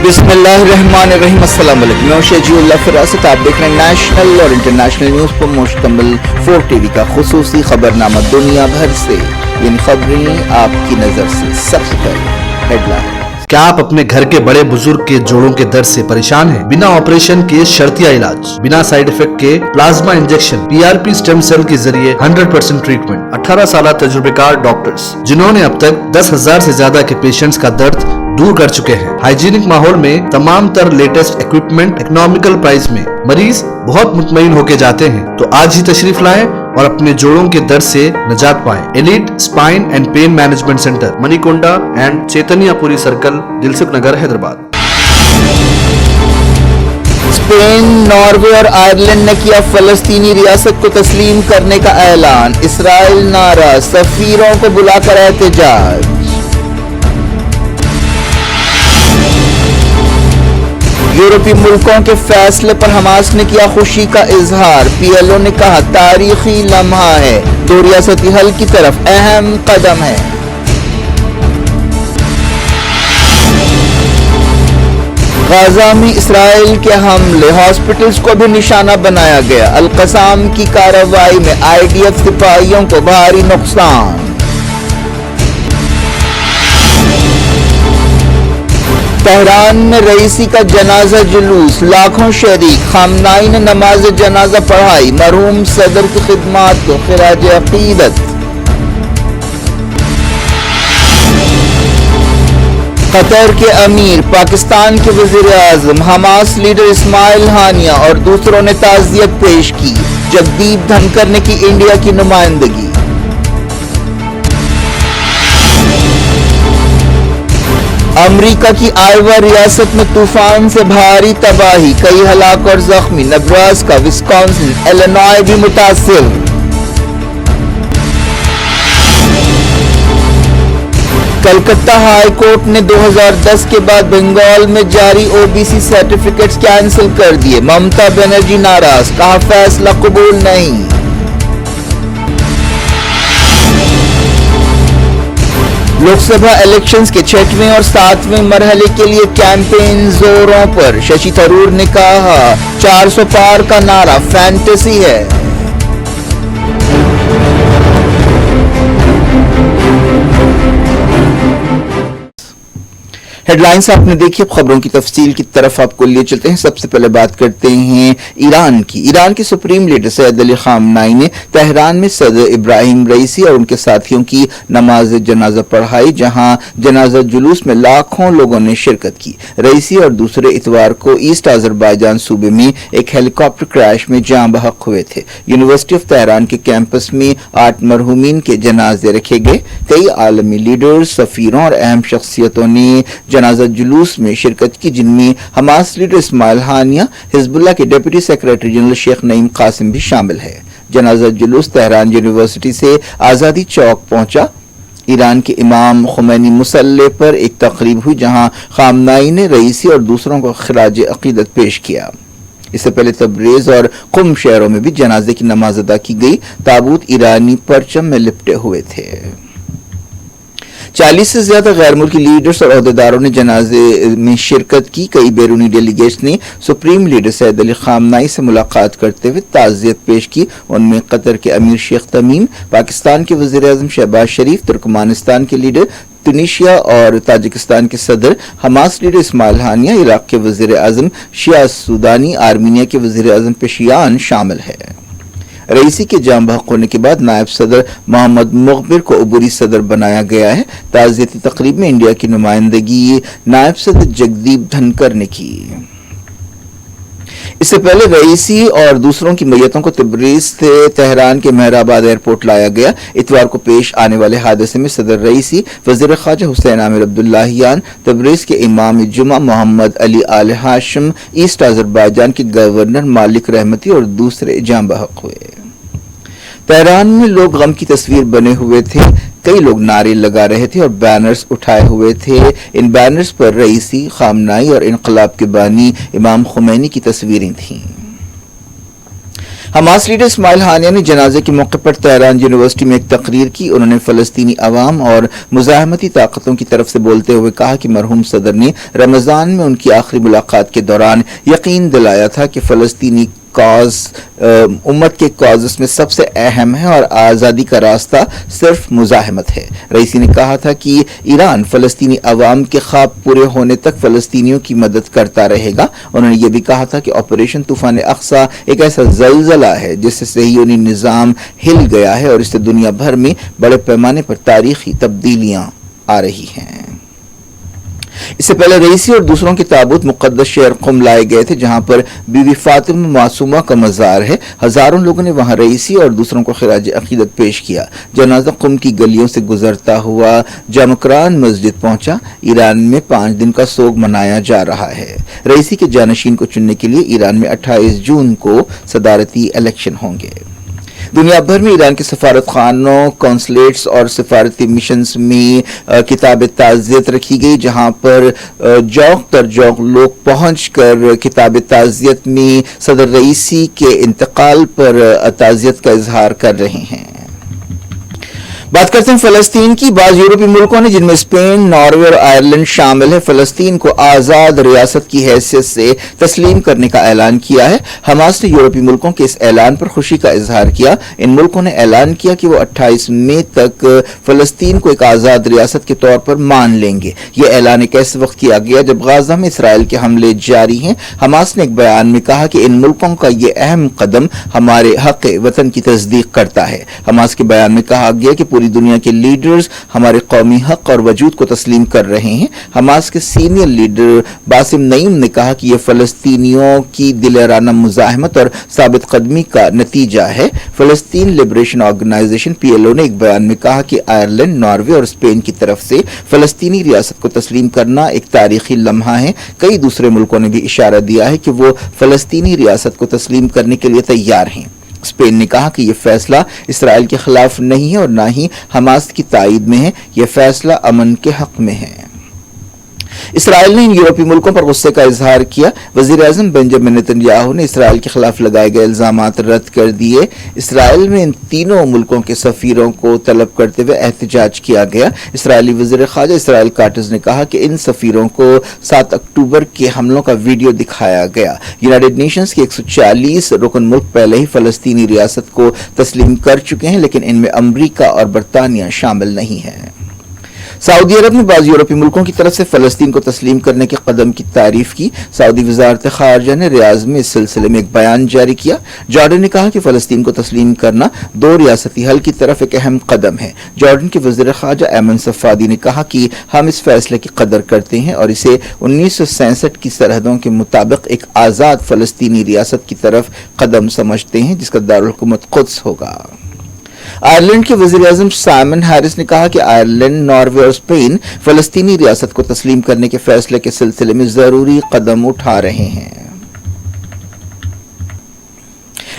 بسم اللہ الرحمن الرحیم، السلام علیکم، میں شجیع اللہ فراست، آپ دیکھ رہے ہیں نیشنل اور انٹرنیشنل نیوز پر مشتمل 4 ٹی وی کا خصوصی خبرنامہ دنیا بھر سے، یعنی خبریں آپ کی نظر سے۔ سب سے پہلے ہیڈ لائن۔ کیا آپ اپنے گھر کے بڑے بزرگ کے جوڑوں کے درد سے پریشان ہیں؟ بنا آپریشن کے شرطیہ علاج، بنا سائیڈ افیکٹ کے plasma injection, PRP stem cell کے ذریعے 100% ٹریٹمنٹ، 18 سالہ تجربہ کار ڈاکٹرز جنہوں نے اب تک 10,000 سے زیادہ کے پیشنٹس کا درد دور کر چکے ہیں۔ ہائیجینک ماحول میں تمام تر لیٹسٹ ایکوپمنٹ اکنامیکل پرائز میں، مریض بہت مطمئن ہو کے جاتے ہیں۔ تو آج ہی تشریف لائیں اور اپنے جوڑوں کے درد سے نجات پائیں۔ Elite spine and pain management centre, Manikonda and Chaitanyapuri circle, Dilsukhnagar, Hyderabad. Spain, Norway اور آئرلینڈ نے کیا فلسطینی ریاست کو تسلیم کرنے کا اعلان، اسرائیل ناراض، سفیروں کو بلا کر احتجاج۔ یورپی ملکوں کے فیصلے پر حماس نے کیا خوشی کا اظہار، PLO نے کہا تاریخی لمحہ ہے، 2 ریاستی حل کی طرف اہم قدم ہے۔ غزہ میں اسرائیل کے حملے، ہاسپٹلز کو بھی نشانہ بنایا گیا، القسام کی کارروائی میں IDF سپاہیوں کو بھاری نقصان۔ تہران میں رئیسی کا جنازہ جلوس، لاکھوں شریک، خامنہئی نے نماز جنازہ پڑھائی، مرحوم صدر کی خدمات کو خراج عقیدت۔ قطر کے امیر، پاکستان کے وزیر اعظم، حماس لیڈر اسماعیل ہانیہ اور دوسروں نے تعزیت پیش کی، جگدیپ دھنکر نے کی انڈیا کی نمائندگی۔ امریکہ کی آئیوا ریاست میں طوفان سے بھاری تباہی، کئی ہلاک اور زخمی، نبراسکا، وسکونسن، ایلینوائے بھی متاثر۔ کلکتہ ہائی کورٹ نے 2010 کے بعد بنگال میں جاری OBC سرٹیفکیٹس کینسل کر دیے، ممتا بنرجی ناراض، کہا فیصلہ قبول نہیں۔ لوک سبھا الیکشنز کے 6ویں اور 7ویں مرحلے کے لیے کیمپین زوروں پر، ششی تھرور نے کہا 400 پار کا نعرہ فینٹیسی ہے۔ ہیڈ لائنز آپ نے دیکھی، اب خبروں کی تفصیل کی طرف آپ کو لیے چلتے ہیں۔ سب سے پہلے بات کرتے ہیں ایران کی۔ ایران کے سپریم لیڈر سید علی خامنہئی نے تہران میں صدر ابراہیم رئیسی اور ان کے ساتھیوں کی نماز جنازہ پڑھائی، جہاں جنازہ جلوس میں لاکھوں لوگوں نے شرکت کی۔ رئیسی اور دوسرے اتوار کو ایسٹ آذربائیجان صوبے میں ایک ہیلی کاپٹر کریش میں جاں بحق ہوئے تھے۔ یونیورسٹی آف تہران کے کیمپس میں 8 مرحومین کے جنازے رکھے گئے۔ کئی عالمی لیڈرز، سفیروں اور اہم شخصیتوں نے جنازہ جلوس میں شرکت کی، جن میں حماس لیڈر اسماعیل ہانیہ، حزب اللہ کے ڈپٹی سیکریٹری جنرل شیخ نعیم قاسم بھی شامل ہے۔ جنازہ جلوس تہران یونیورسٹی سے آزادی چوک پہنچا۔ ایران کے امام خمینی مسلح پر ایک تقریب ہوئی، جہاں خامنہئی نے رئیسی اور دوسروں کو خراج عقیدت پیش کیا۔ اس سے پہلے تبریز اور قم شہروں میں بھی جنازے کی نماز ادا کی گئی۔ تابوت ایرانی پرچم میں لپٹے ہوئے تھے۔ 40 سے زیادہ غیر ملکی لیڈرز اور عہدیداروں نے جنازے میں شرکت کی۔ کئی بیرونی ڈیلیگیٹس نے سپریم لیڈر سید علی خامنہئی سے ملاقات کرتے ہوئے تعزیت پیش کی۔ ان میں قطر کے امیر شیخ تمیم، پاکستان کے وزیر اعظم شہباز شریف، ترکمانستان کے لیڈر، ٹونیشیا اور تاجکستان کے صدر، حماس لیڈر اسماعیل ہانیہ، عراق کے وزیر اعظم شیعہ سودانی، آرمینیا کے وزیر اعظم پشیان شامل ہے۔ رئیسی کے جاں بحق ہونے کے بعد نائب صدر محمد مغبر کو عبوری صدر بنایا گیا ہے۔ تعزیتی تقریب میں انڈیا کی نمائندگی نائب صدر جگدیپ دھنکر نے کی۔ اس سے پہلے رئیسی اور دوسروں کی میتوں کو تبریز سے تہران کے مہر آباد ایئرپورٹ لایا گیا۔ اتوار کو پیش آنے والے حادثے میں صدر رئیسی، وزیر خارجہ حسین عامر عبداللہیان، تبریز کے امام جمعہ محمد علی آل ہاشم، ایسٹ آذربائیجان کے گورنر مالک رحمتی اور دوسرے جاں بحق ہوئے۔ تہران میں لوگ غم کی تصویر بنے ہوئے تھے۔ کئی لوگ نعرے لگا رہے تھے اور بینرز اٹھائے ہوئے تھے۔ ان بینرز پر رئیسی، خامنہئی اور انقلاب کے بانی امام خمینی کی تصویریں تھیں۔ حماس لیڈر اسماعیل ہانیہ نے جنازے کے موقع پر تہران یونیورسٹی میں ایک تقریر کی. انہوں نے فلسطینی عوام اور مزاحمتی طاقتوں کی طرف سے بولتے ہوئے کہا کہ مرحوم صدر نے رمضان میں ان کی آخری ملاقات کے دوران یقین دلایا تھا کہ فلسطینی کاز امت کے کازز میں سب سے اہم ہے اور آزادی کا راستہ صرف مزاحمت ہے. رئیسی نے کہا تھا کہ ایران فلسطینی عوام کے خواب پورے ہونے تک فلسطینیوں کی مدد کرتا رہے گا. انہوں نے یہ بھی کہا تھا کہ آپریشن طوفان اقصی ایک ایسا زلزلہ ہے جس سے صہیونی نظام ہل گیا ہے اور اس سے دنیا بھر میں بڑے پیمانے پر تاریخی تبدیلیاں آ رہی ہیں. اس سے پہلے رئیسی اور دوسروں کے تابوت مقدس شہر قم لائے گئے تھے جہاں پر بی بی فاطمہ معصومہ کا مزار ہے. ہزاروں لوگوں نے وہاں رئیسی اور دوسروں کو خراج عقیدت پیش کیا. جنازہ قم کی گلیوں سے گزرتا ہوا جامکران مسجد پہنچا. ایران میں 5 دن کا سوگ منایا جا رہا ہے. رئیسی کے جانشین کو چننے کے لیے ایران میں 28 جون کو صدارتی الیکشن ہوں گے. دنیا بھر میں ایران کے سفارت خانوں، کونسلیٹس اور سفارتی مشنز میں کتاب تعزیت رکھی گئی جہاں پر جوق در جوق لوگ پہنچ کر کتاب تعزیت میں صدر رئیسی کے انتقال پر تعزیت کا اظہار کر رہے ہیں. بات کرتے ہیں فلسطین کی. بعض یورپی ملکوں نے جن میں اسپین، ناروے اور آئرلینڈ شامل ہے فلسطین کو آزاد ریاست کی حیثیت سے تسلیم کرنے کا اعلان کیا ہے. حماس نے یورپی ملکوں کے اس اعلان پر خوشی کا اظہار کیا. ان ملکوں نے اعلان کیا کہ وہ 28 مئی تک فلسطین کو ایک آزاد ریاست کے طور پر مان لیں گے. یہ اعلان ایک ایسے وقت کیا گیا جب غزہ میں اسرائیل کے حملے جاری ہیں. حماس نے ایک بیان میں کہا کہ ان ملکوں کا یہ اہم قدم ہمارے حق وطن کی تصدیق کرتا ہے. حماس کے بیان میں کہا گیا کہ پوری دنیا کے لیڈرز ہمارے قومی حق اور وجود کو تسلیم کر رہے ہیں. حماس کے سینئر لیڈر باسم نعیم نے کہا کہ یہ فلسطینیوں کی دلیرانہ مزاحمت اور ثابت قدمی کا نتیجہ ہے. فلسطین لبریشن آرگنائزیشن PLO نے ایک بیان میں کہا کہ آئرلینڈ، ناروے اور اسپین کی طرف سے فلسطینی ریاست کو تسلیم کرنا ایک تاریخی لمحہ ہے. کئی دوسرے ملکوں نے بھی اشارہ دیا ہے کہ وہ فلسطینی ریاست کو تسلیم کرنے کے لیے تیار ہیں. اسپین نے کہا کہ یہ فیصلہ اسرائیل کے خلاف نہیں ہے اور نہ ہی حماس کی تائید میں ہے. یہ فیصلہ امن کے حق میں ہے. اسرائیل نے ان یورپی ملکوں پر غصے کا اظہار کیا. وزیر اعظم بنجامن نتنیاہو نے اسرائیل کے خلاف لگائے گئے الزامات رد کر دیے. اسرائیل میں ان تینوں ملکوں کے سفیروں کو طلب کرتے ہوئے احتجاج کیا گیا. اسرائیلی وزیر خارجہ اسرائیل کاٹز نے کہا کہ ان سفیروں کو 7 اکتوبر کے حملوں کا ویڈیو دکھایا گیا. یونائیٹڈ نیشنز کے 140 رکن ملک پہلے ہی فلسطینی ریاست کو تسلیم کر چکے ہیں لیکن ان میں امریکہ اور برطانیہ شامل نہیں ہے. سعودی عرب نے بعض یورپی ملکوں کی طرف سے فلسطین کو تسلیم کرنے کے قدم کی تعریف کی. سعودی وزارت خارجہ نے ریاض میں اس سلسلے میں ایک بیان جاری کیا. جارڈن نے کہا کہ فلسطین کو تسلیم کرنا 2 ریاستی حل کی طرف ایک اہم قدم ہے. جارڈن کے وزیر خارجہ ایمن صفادی نے کہا کہ ہم اس فیصلے کی قدر کرتے ہیں اور اسے 1967 کی سرحدوں کے مطابق ایک آزاد فلسطینی ریاست کی طرف قدم سمجھتے ہیں جس کا دارالحکومت قدس ہوگا. آئرلینڈ کے وزیر اعظم سائمن ہیرس نے کہا کہ آئرلینڈ، ناروے اور اسپین فلسطینی ریاست کو تسلیم کرنے کے فیصلے کے سلسلے میں ضروری قدم اٹھا رہے ہیں.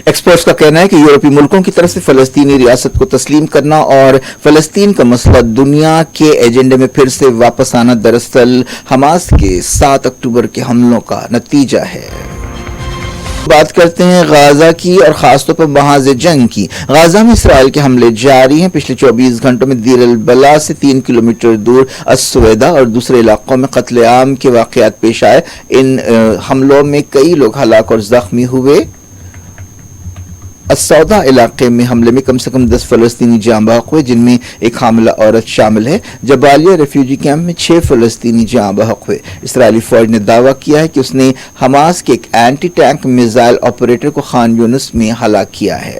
ایکسپرٹس کا کہنا ہے کہ یورپی ملکوں کی طرف سے فلسطینی ریاست کو تسلیم کرنا اور فلسطین کا مسئلہ دنیا کے ایجنڈے میں پھر سے واپس آنا دراصل حماس کے 7 اکتوبر کے حملوں کا نتیجہ ہے. بات کرتے ہیں غزہ کی اور خاص طور پر محاذ جنگ کی. غزہ میں اسرائیل کے حملے جاری ہیں. پچھلے 24 گھنٹوں میں دیر البلا سے 3 کلومیٹر دور السویدہ اور دوسرے علاقوں میں قتل عام کے واقعات پیش آئے. ان حملوں میں کئی لوگ ہلاک اور زخمی ہوئے. السودا علاقے میں حملے میں کم سے کم 10 فلسطینی جاں بحق ہوئے جن میں ایک حاملہ عورت شامل ہے. جبالیہ ریفیوجی کیمپ میں 6 فلسطینی جاں بحق ہوئے. اسرائیلی فوج نے دعویٰ کیا ہے کہ اس نے حماس کے ایک اینٹی ٹینک میزائل آپریٹر کو خان یونس میں ہلاک کیا ہے.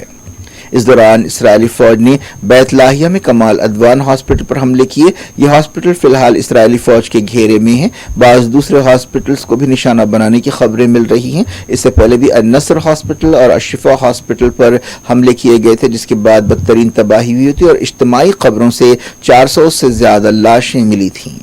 اس دوران اسرائیلی فوج نے بیت لاہیہ میں کمال ادوان ہاسپٹل پر حملے کیے. یہ ہاسپٹل فی الحال اسرائیلی فوج کے گھیرے میں ہے. بعض دوسرے ہاسپٹلز کو بھی نشانہ بنانے کی خبریں مل رہی ہیں. اس سے پہلے بھی النصر ہاسپٹل اور الشفا ہاسپٹل پر حملے کیے گئے تھے جس کے بعد بدترین تباہی ہوئی تھی اور اجتماعی قبروں سے 400 سے زیادہ لاشیں ملی تھیں.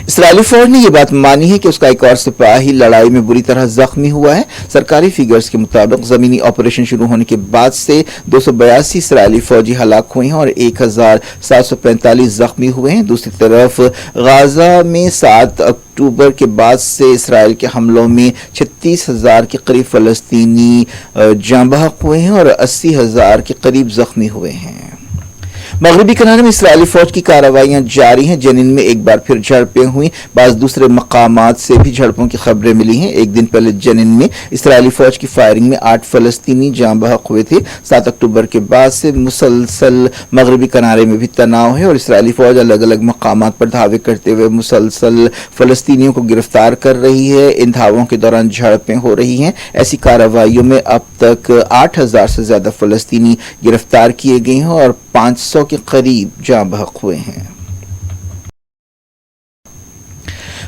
اسرائیلی فوج نے یہ بات مانی ہے کہ اس کا ایک اور سپاہی لڑائی میں بری طرح زخمی ہوا ہے. سرکاری فیگرز کے مطابق زمینی آپریشن شروع ہونے کے بعد سے 282 اسرائیلی فوجی ہلاک ہوئے ہیں اور 1745 زخمی ہوئے ہیں. دوسری طرف غازہ میں 7 اکتوبر کے بعد سے اسرائیل کے حملوں میں 36,000 کے قریب فلسطینی جاں بحق ہوئے ہیں اور 80,000 کے قریب زخمی ہوئے ہیں. مغربی کنارے میں اسرائیلی فوج کی کارروائیاں جاری ہیں. جنین میں ایک بار پھر جھڑپیں ہوئیں. بعض دوسرے مقامات سے بھی جھڑپوں کی خبریں ملی ہیں. ایک دن پہلے جنین میں اسرائیلی فوج کی فائرنگ میں 8 فلسطینی جاں بحق ہوئے تھے. 7 اکتوبر کے بعد سے مسلسل مغربی کنارے میں بھی تناؤ ہے اور اسرائیلی فوج الگ الگ مقامات پر دھاوے کرتے ہوئے مسلسل فلسطینیوں کو گرفتار کر رہی ہے. ان دھاووں کے دوران جھڑپیں ہو رہی ہیں. ایسی کارروائیوں میں اب تک 8,000 سے زیادہ فلسطینی گرفتار کیے گئے ہیں اور 500 کے قریب جاں بحق ہوئے ہیں.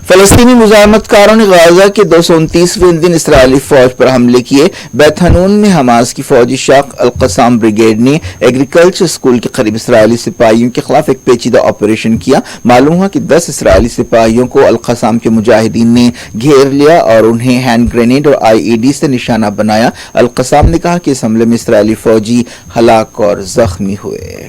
فلسطینی مزاحمت کاروں نے غازہ کے 229ویں دن اسرائیلی فوج پر حملے کیے. بیت حنون میں حماس کی فوجی شاخ القسام بریگیڈ نے ایگریکلچر اسکول کے قریب اسرائیلی سپاہیوں کے خلاف ایک پیچیدہ آپریشن کیا. معلوم ہوا کہ 10 اسرائیلی سپاہیوں کو القسام کے مجاہدین نے گھیر لیا اور انہیں ہینڈ گرینیڈ اور IED سے نشانہ بنایا. القسام نے کہا کہ اس حملے میں اسرائیلی فوجی ہلاک اور زخمی ہوئے.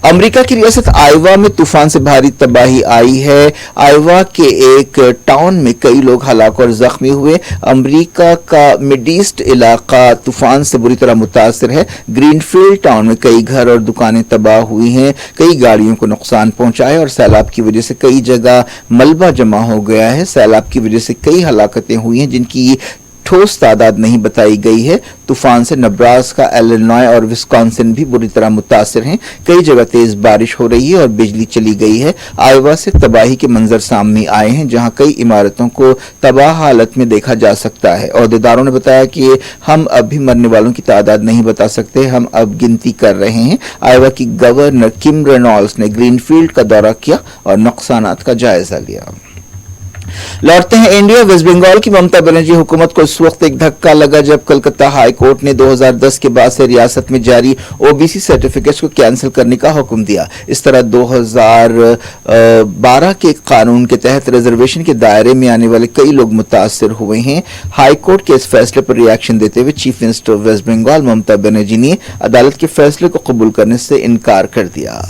امریکہ کی ریاست آئیوا میں طوفان سے بھاری تباہی آئی ہے. آئیوا کے ایک ٹاؤن میں کئی لوگ ہلاک اور زخمی ہوئے. امریکہ کا مڈ ایسٹ علاقہ طوفان سے بری طرح متاثر ہے. گرین فیلڈ ٹاؤن میں کئی گھر اور دکانیں تباہ ہوئی ہیں. کئی گاڑیوں کو نقصان پہنچا ہے اور سیلاب کی وجہ سے کئی جگہ ملبہ جمع ہو گیا ہے. سیلاب کی وجہ سے کئی ہلاکتیں ہوئی ہیں جن کی ٹھوس تعداد نہیں بتائی گئی ہے. طوفان سے نبراسکا، ایلینوائے اور وسکانسن بھی بری طرح متاثر ہیں. کئی جگہ تیز بارش ہو رہی ہے اور بجلی چلی گئی ہے. آئیوا سے تباہی کے منظر سامنے آئے ہیں جہاں کئی عمارتوں کو تباہ حالت میں دیکھا جا سکتا ہے. عہدیداروں نے بتایا کہ ہم اب بھی مرنے والوں کی تعداد نہیں بتا سکتے، ہم اب گنتی کر رہے ہیں. آئیوا کی گورنر کم رینالڈس نے گرین فیلڈ کا دورہ کیا اور نقصانات کا جائزہ لیا. لوٹتے ہیں انڈیا. ویسٹ بنگال کی ممتا بنرجی حکومت کو اس وقت ایک دھکا لگا جب کلکتہ ہائی کورٹ نے 2010 کے بعد سے ریاست میں جاری OBC سرٹیفکیٹس کو کینسل کرنے کا حکم دیا. اس طرح 2012 کے قانون کے تحت ریزرویشن کے دائرے میں آنے والے کئی لوگ متاثر ہوئے ہیں. ہائی کورٹ کے اس فیصلے پر ری ایکشن دیتے ہوئے chief minister west Bengal Mamata Banerjee نے عدالت کے فیصلے کو قبول کرنے سے انکار کر دیا.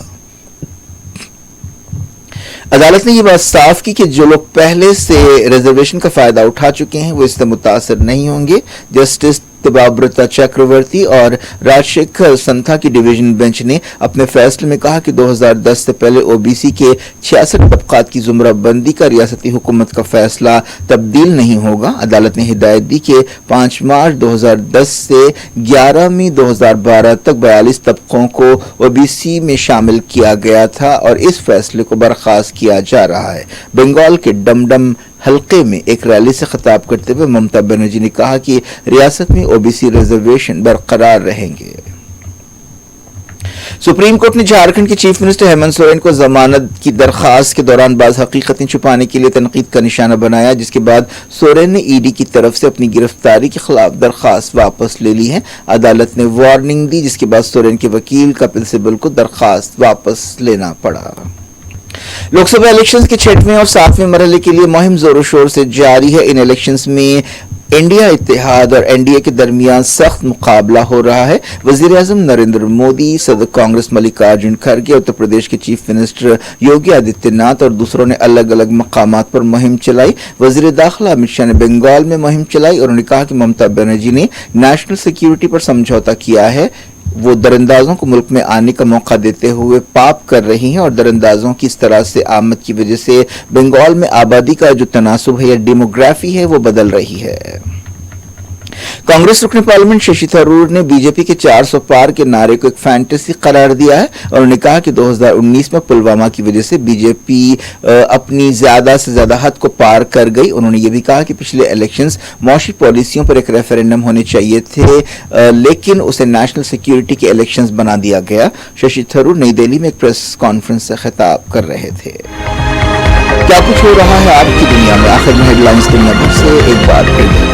عدالت نے یہ بات صاف کی کہ جو لوگ پہلے سے ریزرویشن کا فائدہ اٹھا چکے ہیں وہ اس سے متاثر نہیں ہوں گے. جسٹس تبابرتا چکرورتی اور راج شیکھر سنتھا کی ڈویژن بینچ نے اپنے فیصلے میں کہا کہ 2010 سے پہلے OBC کے 66 طبقات کی زمرہ بندی کا ریاستی حکومت کا فیصلہ تبدیل نہیں ہوگا. عدالت نے ہدایت دی کہ 5 مارچ 2010 سے 11 مئی 2012 تک 42 طبقوں کو OBC میں شامل کیا گیا تھا اور اس فیصلے کو برخاست کیا جا رہا ہے. بنگال کے ڈمڈم حلقے میں ایک ریلی سے خطاب کرتے ہوئے ممتا بنرجی نے کہا کہ ریاست میں OBC ریزرویشن برقرار رہیں گے. سپریم کورٹ نے جھارکھنڈ کے چیف منسٹر ہیمنت سورین کو ضمانت کی درخواست کے دوران بعض حقیقتیں چھپانے کے لیے تنقید کا نشانہ بنایا جس کے بعد سورین نے ED کی طرف سے اپنی گرفتاری کے خلاف درخواست واپس لے لی ہے. عدالت نے وارننگ دی جس کے بعد سورین کے وکیل کپل سبل کو درخواست واپس لینا پڑا. لوک سبھا الیکشنز کے 6ویں اور 7ویں مرحلے کے لیے مہم زور و شور سے جاری ہے. ان الیکشنز میں انڈیا اتحاد اور NDA کے درمیان سخت مقابلہ ہو رہا ہے. وزیر اعظم نریندر مودی، صدر کانگریس ملکارجن کھڑگے، اتر پردیش کے چیف منسٹر یوگی آدتیہ ناتھ اور دوسروں نے الگ الگ مقامات پر مہم چلائی. وزیر داخلہ امت شاہ نے بنگال میں مہم چلائی اور انہوں نے کہا کہ ممتا بنرجی نے نیشنل سیکیورٹی پر سمجھوتا کیا ہے. وہ دراندازوں کو ملک میں آنے کا موقع دیتے ہوئے پاپ کر رہی ہیں اور دراندازوں کی اس طرح سے آمد کی وجہ سے بنگال میں آبادی کا جو تناسب ہے یا ڈیموگرافی ہے وہ بدل رہی ہے. کانگریس رکن پارلیمنٹ ششی تھرور نے BJP کے 400 پار کے نعرے کو ایک فینٹیسی قرار دیا ہے اور انہوں نے کہا کہ 2019 میں پلوامہ کی وجہ سے BJP اپنی زیادہ سے زیادہ حد کو پار کر گئی. انہوں نے یہ بھی کہا کہ پچھلے الیکشنز معاشی پالیسیوں پر ایک ریفرینڈم ہونے چاہیے تھے لیکن اسے نیشنل سیکیورٹی کے الیکشنز بنا دیا گیا. ششی تھرور نئی دہلی میں ایک پریس کانفرنس سے خطاب کر رہے تھے. کیا کچھ ہو رہا ہے آپ کی دنیا میں؟ آخر میں ہیڈ لائنز دنیا بھر سے ایک بار پھر.